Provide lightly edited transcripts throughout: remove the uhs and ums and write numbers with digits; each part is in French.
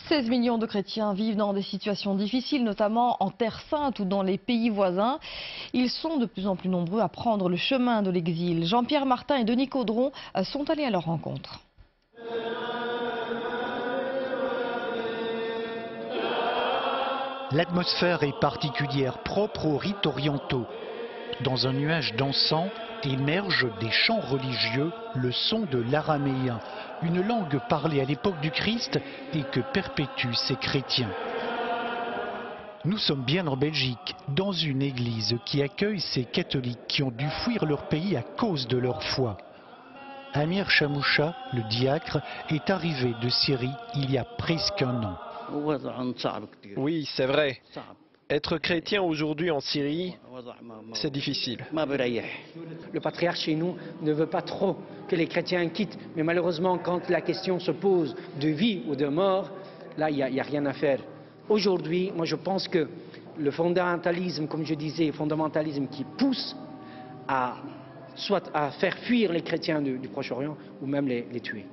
16 millions de chrétiens vivent dans des situations difficiles, notamment en Terre Sainte ou dans les pays voisins. Ils sont de plus en plus nombreux à prendre le chemin de l'exil. Jean-Pierre Martin et Denis Caudron sont allés à leur rencontre. L'atmosphère est particulière, propre aux rites orientaux. Dans un nuage d'encens émerge des chants religieux, le son de l'araméen, une langue parlée à l'époque du Christ et que perpétuent ces chrétiens. Nous sommes bien en Belgique, dans une église qui accueille ces catholiques qui ont dû fuir leur pays à cause de leur foi. Amir Chamoucha, le diacre, est arrivé de Syrie il y a presque un an. Oui, c'est vrai. Être chrétien aujourd'hui en Syrie, c'est difficile. Le patriarche chez nous ne veut pas trop que les chrétiens quittent, mais malheureusement quand la question se pose de vie ou de mort, là il n'y a rien à faire. Aujourd'hui, moi je pense que le fondamentalisme, comme je disais, le fondamentalisme qui pousse soit à faire fuir les chrétiens du Proche-Orient ou même les tuer.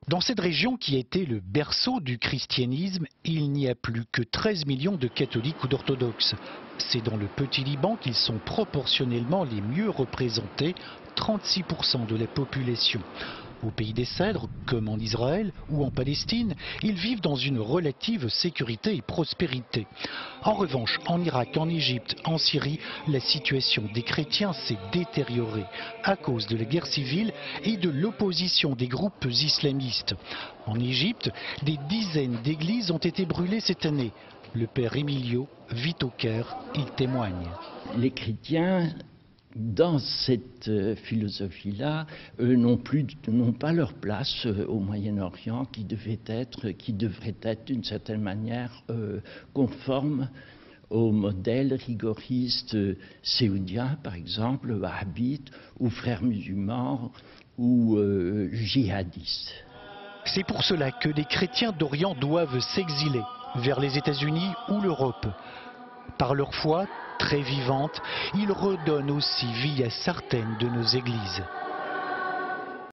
Dans cette région qui était le berceau du christianisme, il n'y a plus que 13 millions de catholiques ou d'orthodoxes. C'est dans le petit Liban qu'ils sont proportionnellement les mieux représentés, 36% de la population. Au pays des Cèdres, comme en Israël ou en Palestine, ils vivent dans une relative sécurité et prospérité. En revanche, en Irak, en Égypte, en Syrie, la situation des chrétiens s'est détériorée à cause de la guerre civile et de l'opposition des groupes islamistes. En Égypte, des dizaines d'églises ont été brûlées cette année. Le père Emilio vit au Caire, il témoigne. Les chrétiens, dans cette philosophie-là, n'ont pas leur place au Moyen-Orient qui devrait être d'une certaine manière conforme au modèle rigoriste séoudien, par exemple, wahhabite, ou frères musulmans, ou djihadistes. C'est pour cela que les chrétiens d'Orient doivent s'exiler vers les États-Unis ou l'Europe. Par leur foi très vivante, ils redonnent aussi vie à certaines de nos églises.